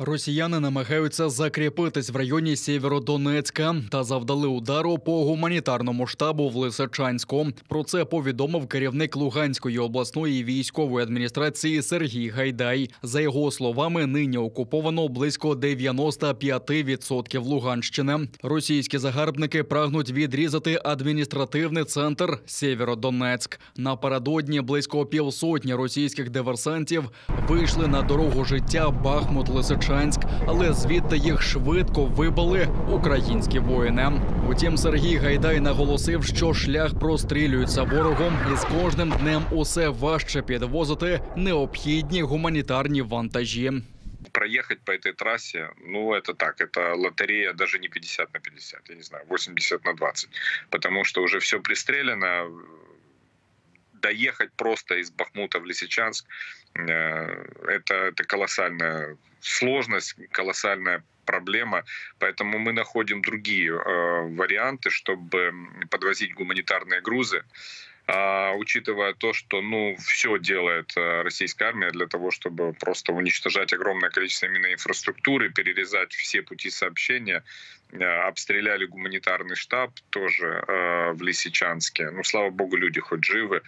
Росіяни намагаються закріпитись в районі Сєвєродонецька та завдали удару по гуманітарному штабу в Лисичанську. Про це повідомив керівник Луганської обласної військової адміністрації Сергій Гайдай. За його словами, нині окуповано близько 95% Луганщини. Російські загарбники прагнуть відрізати адміністративний центр Сєвєродонецьк. Напередодні близько 50 російських диверсантів вийшли на дорогу життя Бахмут-Лисичанськ, але звідти їх швидко вибили українські воїни. Утім, Сергій Гайдай наголосив, що шлях прострілюється ворогом і з кожним днем усе важче підвозити необхідні гуманітарні вантажі. Проехать по этой трассе, это так, это лотерея даже не 50 на 50, я не знаю, 80 на 20, потому что уже все пристреляно. Доехать просто из Бахмута в Лисичанск это колоссальная сложность, колоссальная проблема, поэтому мы находим другие варианты, чтобы подвозить гуманитарные грузы. Учитывая то, что все делает российская армия для того, чтобы просто уничтожать огромное количество именно инфраструктуры, перерезать все пути сообщения, обстреляли гуманитарный штаб тоже в Лисичанске. Слава богу, люди хоть живы.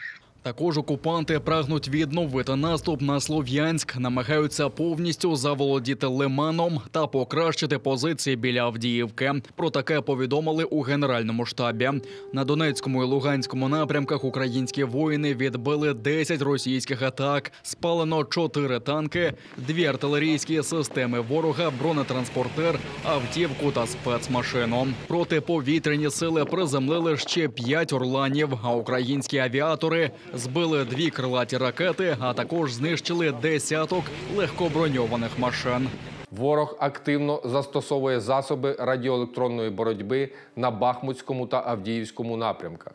Також окупанти прагнуть відновити наступ на Слов'янськ, намагаються повністю заволодіти Лиманом та покращити позиції біля Авдіївки. Про таке повідомили у Генеральному штабі. На Донецькому і Луганському напрямках українські воїни відбили 10 російських атак, спалено 4 танки, 2 артилерійські системи ворога, бронетранспортер, автівку та спецмашину. Протиповітряні сили приземлили ще 5 орланів, а українські авіатори збили 2 крилаті ракети, а також знищили десяток легкоброньованих машин. Ворог активно застосовує засоби радіоелектронної боротьби на Бахмутському та Авдіївському напрямках.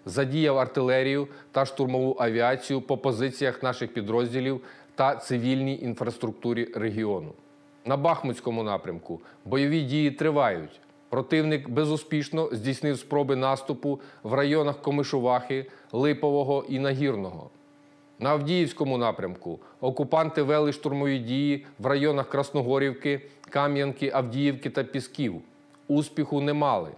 Задіяв артилерію та штурмову авіацію по позиціях наших підрозділів та цивільній інфраструктурі регіону. На Бахмутському напрямку бойові дії тривають. Противник безуспішно здійснив спроби наступу в районах Комишувахи, Липового і Нагірного. На Авдіївському напрямку окупанти вели штурмові дії в районах Красногорівки, Кам'янки, Авдіївки та Пісків. Успіху не мали.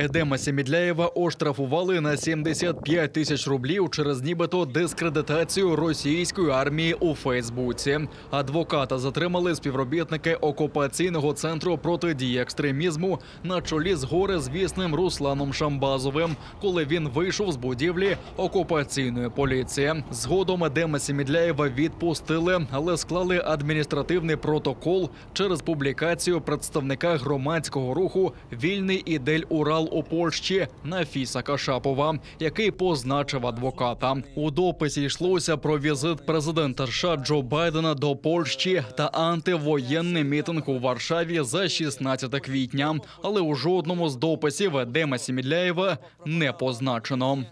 Едема Семідляєва оштрафували на 75 тисяч рублів через нібито дискредитацію російської армії у Фейсбуці. Адвоката затримали співробітники окупаційного центру протидії екстремізму на чолі з горизвісним Русланом Шамбазовим, коли він вийшов з будівлі окупаційної поліції. Згодом Едема Семідляєва відпустили, але склали адміністративний протокол через публікацію представника громадського руху «Вільний Ідель Урал» у Польщі Нафіса Кашапова, який позначив адвоката. У дописі йшлося про візит президента США Джо Байдена до Польщі та антивоєнний мітинг у Варшаві за 16 квітня. Але у жодному з дописів Едема Семідляєва не позначено.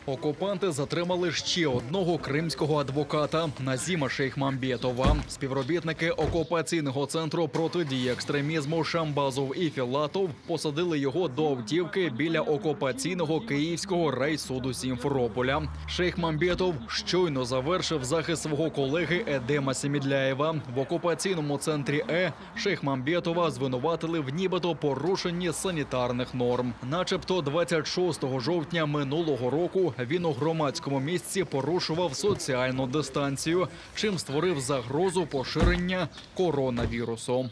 Окупанти затримали ще одного кримського адвоката Назіма Шейхмамбетова. Співробітники окупаційного центру протидії екстремізму Шамбазов і Філатов посадили його до автівки біля окупаційного Київського райсуду Сімферополя. Шейхмамбетов щойно завершив захист свого колеги Едема Семідляєва. В окупаційному центрі Шейхмамбетова звинуватили в нібито порушенні санітарних норм. Начебто 26 жовтня минулого року він у громадському місці порушував соціальну дистанцію, чим створив загрозу поширення коронавірусу.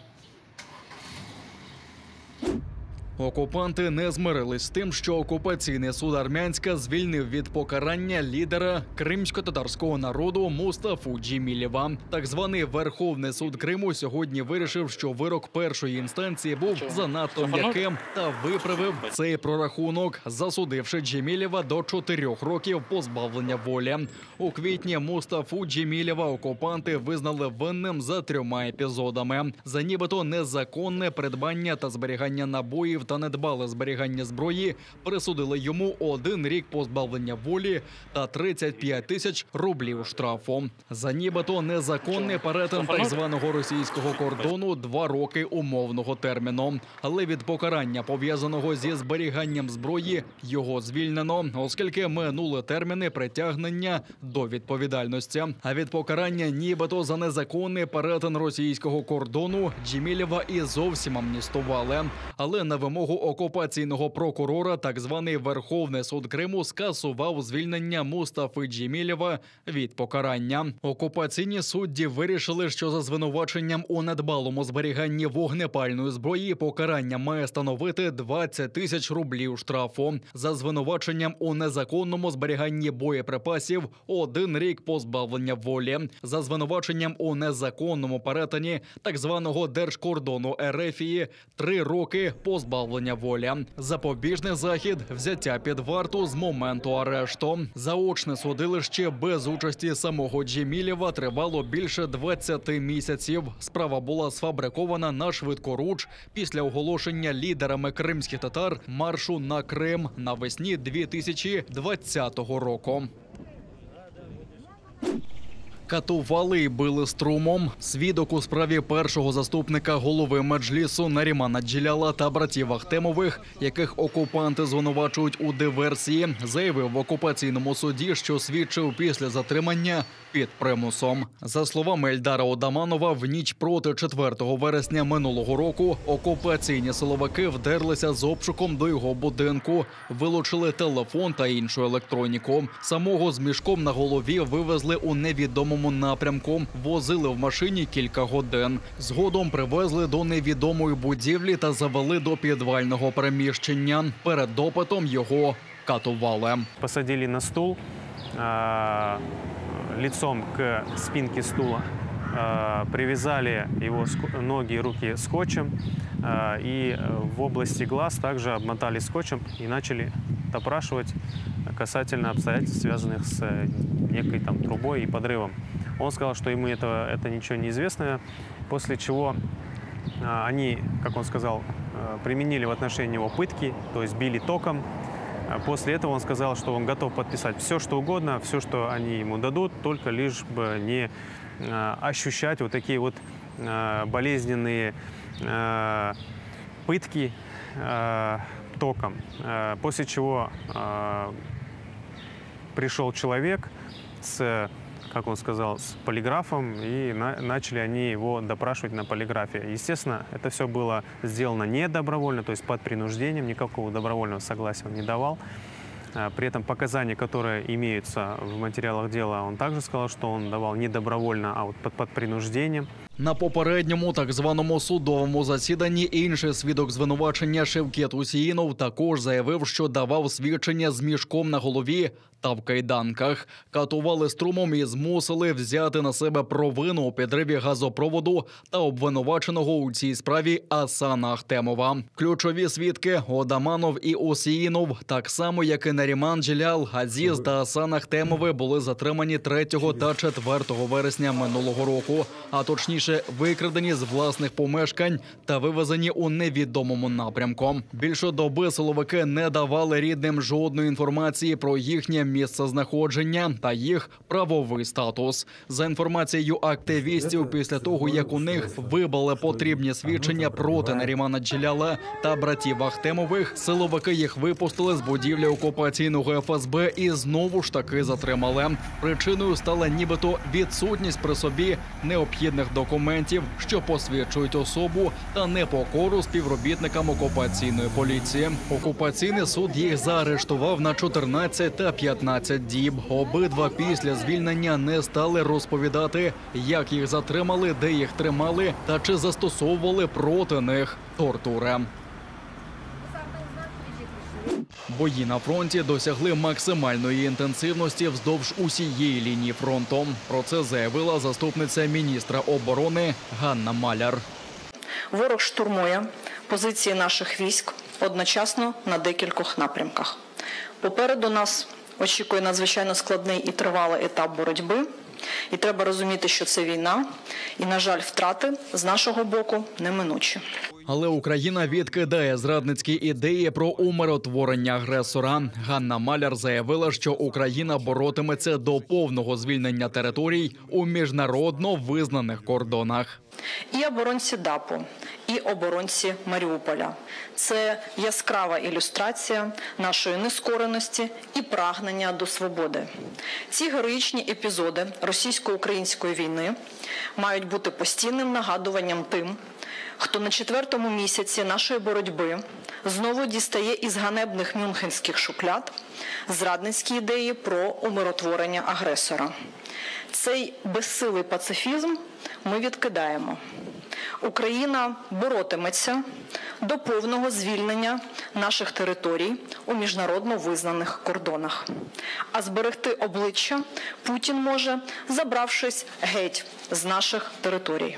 Окупанти не змирились з тим, що окупаційний суд Армянська звільнив від покарання лідера кримсько-татарського народу Мустафу Джемілєва. Так званий Верховний суд Криму сьогодні вирішив, що вирок першої інстанції був занадто м'яким та виправив цей прорахунок, засудивши Джемілєва до 4 років позбавлення волі. У квітні Мустафу Джемілєва окупанти визнали винним за 3 епізодами. За нібито незаконне придбання та зберігання набоїв років та недбале зберігання зброї присудили йому 1 рік позбавлення волі та 35 тисяч рублів штрафу. За нібито незаконний перетин так званого російського кордону 2 роки умовного терміну. Але від покарання, пов'язаного зі зберіганням зброї, його звільнено, оскільки минули терміни притягнення до відповідальності. А від покарання нібито за незаконний перетин російського кордону Джемілєва і зовсім амністували. Але на вимогу окупаційного прокурора так званий Верховний суд Криму скасував звільнення Мустафи Джемілєва від покарання. Окупаційні судді вирішили, що за звинуваченням у недбалому зберіганні вогнепальної зброї покарання має становити 20 тисяч рублів штрафу. За звинуваченням у незаконному зберіганні боєприпасів – 1 рік позбавлення волі. За звинуваченням у незаконному перетині так званого держкордону Ерефії – 3 роки позбавлення волі. Запобіжний захід – взяття під варту з моменту арешту. Заочне судилище без участі самого Джемілєва тривало більше 20 місяців. Справа була сфабрикована на швидкоруч після оголошення лідерами кримських татар маршу на Крим навесні 2020 року. Катували і били струмом. Свідок у справі першого заступника голови Меджлісу Нарімана Джеляла та братів Ахтемових, яких окупанти звинувачують у диверсії, заявив в окупаційному суді, що свідчив після затримання під примусом. За словами Ельдара Одаманова, в ніч проти 4 вересня минулого року окупаційні силовики вдерлися з обшуком до його будинку, вилучили телефон та іншу електроніку. Самого з мішком на голові вивезли у невідомому напрямку, возили в машині кілька годин. Згодом привезли до невідомої будівлі та завели до підвального приміщення. Перед допитом його катували. Посадили на стул, лицом к спинке стула, привязали его ноги и руки скотчем и в области глаз также обмотали скотчем и начали допрашивать касательно обстоятельств, связанных с некой там трубой и подрывом. Он сказал, что ему это ничего не известно, после чего они, как он сказал, применили в отношении него пытки, то есть били током. После этого он сказал, что он готов подписать все, что угодно, все, что они ему дадут, только лишь бы не ощущать вот такие вот болезненные пытки током. После чего пришел человек с, как он сказал, с полиграфом, и начали они его допрашивать на полиграфе. Естественно, это все было сделано не добровольно, то есть под принуждением, никакого добровольного согласия он не давал. При этом показания, которые имеются в материалах дела, он также сказал, что он давал не добровольно, а вот под принуждением. На попередньому так званому судовому засіданні інший свідок звинувачення Шевкет Усіїнов також заявив, що давав свідчення з мішком на голові та в кайданках. Катували струмом і змусили взяти на себе провину у підриві газопроводу та обвинуваченого у цій справі Асана Ахтемова. Ключові свідки Одаманов і Усіїнов, так само як і Наріман Джелял, Азіз та Асан Ахтемови, були затримані 3 та 4 вересня минулого року, а точніше викрадені з власних помешкань та вивезені у невідомому напрямку. Більше доби силовики не давали рідним жодної інформації про їхнє місцезнаходження та їх правовий статус. За інформацією активістів, після того, як у них вибили потрібні свідчення проти Нарімана Джеляла та братів Ахтемових, силовики їх випустили з будівлі окупаційного ФСБ і знову ж таки затримали. Причиною стала нібито відсутність при собі необхідних документів, що посвідчують особу, та непокору співробітникам окупаційної поліції. Окупаційний суд їх заарештував на 14 та 15 діб. Обидва після звільнення не стали розповідати, як їх затримали, де їх тримали та чи застосовували проти них тортури. Бої на фронті досягли максимальної інтенсивності вздовж усієї лінії фронту. Про це заявила заступниця міністра оборони Ганна Маляр. Ворог штурмує позиції наших військ одночасно на декількох напрямках. Попереду нас очікує надзвичайно складний і тривалий етап боротьби. І треба розуміти, що це війна, і, на жаль, втрати з нашого боку неминучі. Але Україна відкидає зрадницькі ідеї про умиротворення агресора. Ганна Маляр заявила, що Україна боротиметься до повного звільнення територій у міжнародно визнаних кордонах. І оборонці ДАПу, і оборонці Маріуполя. Це яскрава ілюстрація нашої нескореності і прагнення до свободи. Ці героїчні епізоди російсько-української війни мають бути постійним нагадуванням тим, хто на 4-му місяці нашої боротьби знову дістає із ганебних мюнхенських шухляд зрадницькі ідеї про умиротворення агресора. Цей безсилий пацифізм ми відкидаємо. Україна боротиметься до повного звільнення наших територій у міжнародно визнаних кордонах. А зберегти обличчя Путін може, забравшись геть з наших територій.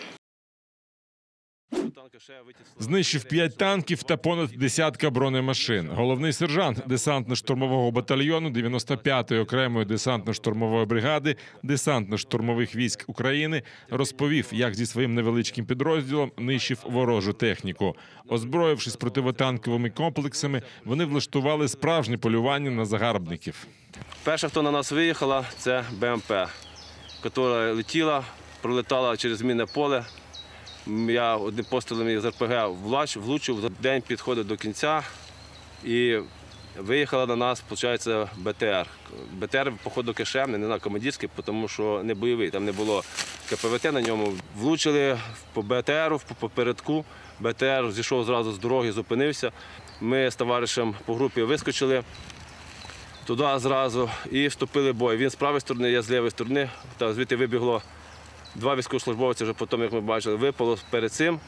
Знищив 5 танків та понад десятка бронемашин. Головний сержант десантно-штурмового батальйону 95-ї окремої десантно-штурмової бригади десантно-штурмових військ України розповів, як зі своїм невеличким підрозділом нищив ворожу техніку. Озброївшись противотанковими комплексами, вони влаштували справжнє полювання на загарбників. Перша, хто на нас виїхала, це БМП, яка летіла, пролетала через мінне поле. Я одним пострілом з РПГ влучив, за день підходив до кінця і виїхала на нас, виходить, БТР. БТР, походу, кишемний, не на командирський, тому що не бойовий, там не було КПВТ на ньому. Влучили по БТРу, по передку, БТР зійшов зразу з дороги, зупинився. Ми з товаришем по групі вискочили туди зразу і вступили в бой. Він з правої сторони, я з лівої сторони, та звідти вибігло 2 військовослужбовці, вже потім, як ми бачили, випало перед цим.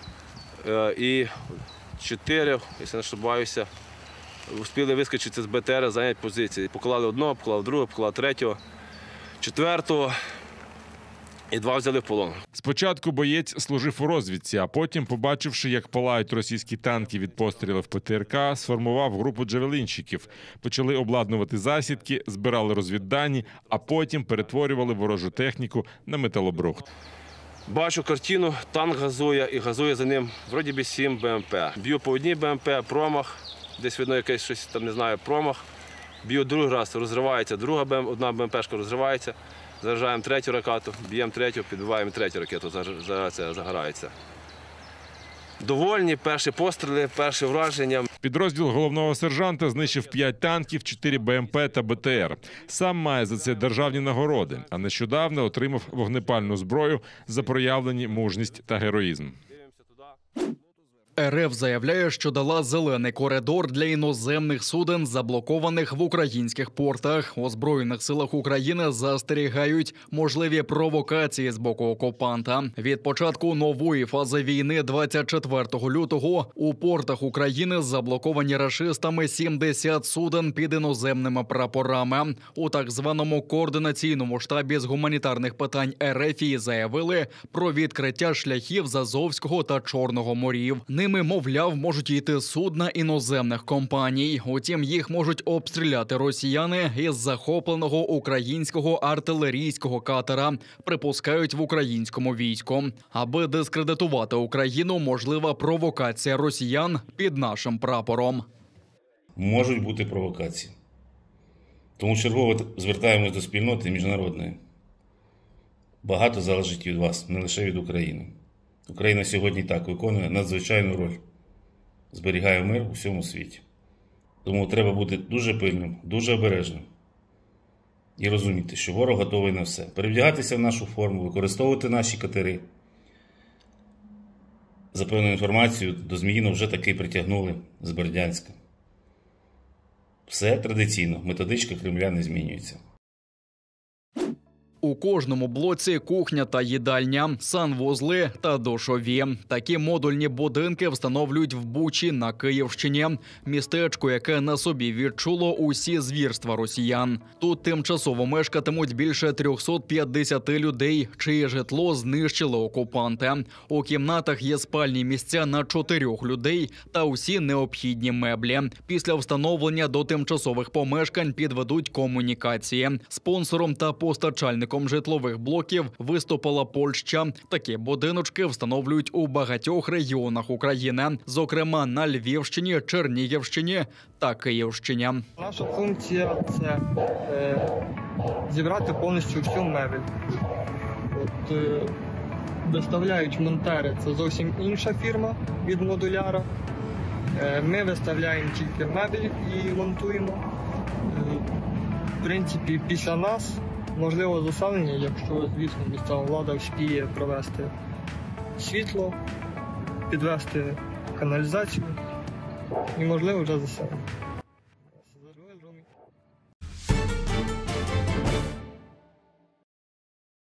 І 4, якщо не ошибаюся, успіли вискочити з БТР, зайняти позиції. Поклали одного, поклали другого, поклали третього, 4-го і 2 взяли в полон. Спочатку боєць служив у розвідці, а потім, побачивши, як палають російські танки від пострілів ПТРК, сформував групу джавелінщиків. Почали обладнувати засідки, збирали розвіддані, а потім перетворювали ворожу техніку на металобрухт. Бачу картину, танк газує і газує за ним, вроді би 7 БМП. Б'ю по одній БМП, промах, десь видно якийсь щось, там не знаю, промах. Б'ю другий раз, розривається, одна БМПшка розривається. Заряджаємо 3-ю ракету, б'ємо 3-ю, підбиваємо 3-ю ракету, загорається. Довольні, перші постріли, перші враження. Підрозділ головного сержанта знищив 5 танків, 4 БМП та БТР. Сам має за це державні нагороди, а нещодавно отримав вогнепальну зброю за проявлені мужність та героїзм. РФ заявляє, що дала зелений коридор для іноземних суден, заблокованих в українських портах. У Збройних силах України застерігають можливі провокації з боку окупанта. Від початку нової фази війни 24 лютого у портах України заблоковані рашистами 70 суден під іноземними прапорами. У так званому координаційному штабі з гуманітарних питань РФ заявили про відкриття шляхів з Азовського та Чорного морів. Ними, мовляв, можуть йти судна іноземних компаній. Утім, їх можуть обстріляти росіяни із захопленого українського артилерійського катера, припускають в українському війську. Аби дискредитувати Україну, можлива провокація росіян під нашим прапором. Можуть бути провокації. Тому чергово звертаємось до спільноти міжнародної. Багато залежить від вас, не лише від України. Україна сьогодні так виконує надзвичайну роль. Зберігає мир у всьому світі. Тому треба бути дуже пильним, дуже обережним. І розуміти, що ворог готовий на все. Перевдягатися в нашу форму, використовувати наші катери. За певною інформацією, до Зміїного вже таки притягнули з Бердянська. Все традиційно, методичка Кремля не змінюється. У кожному блоці кухня та їдальня, санвузли та душові. Такі модульні будинки встановлюють в Бучі на Київщині. Містечко, яке на собі відчуло усі звірства росіян. Тут тимчасово мешкатимуть більше 350 людей, чиє житло знищили окупанти. У кімнатах є спальні місця на 4 людей та усі необхідні меблі. Після встановлення до тимчасових помешкань підведуть комунікації. Спонсором та постачальником замовником житлових блоків виступила Польща. Такі будиночки встановлюють у багатьох регіонах України, зокрема на Львівщині, Чернігівщині та Київщині. Наша функція – це зібрати повністю всю мебель. Виставляють монтери – це зовсім інша фірма від модуляра. Ми виставляємо тільки мебель і монтуємо. В принципі, після нас можливо заселення, якщо, звісно, місцева влада вспіє провести світло, підвести каналізацію і, можливо, вже заселення.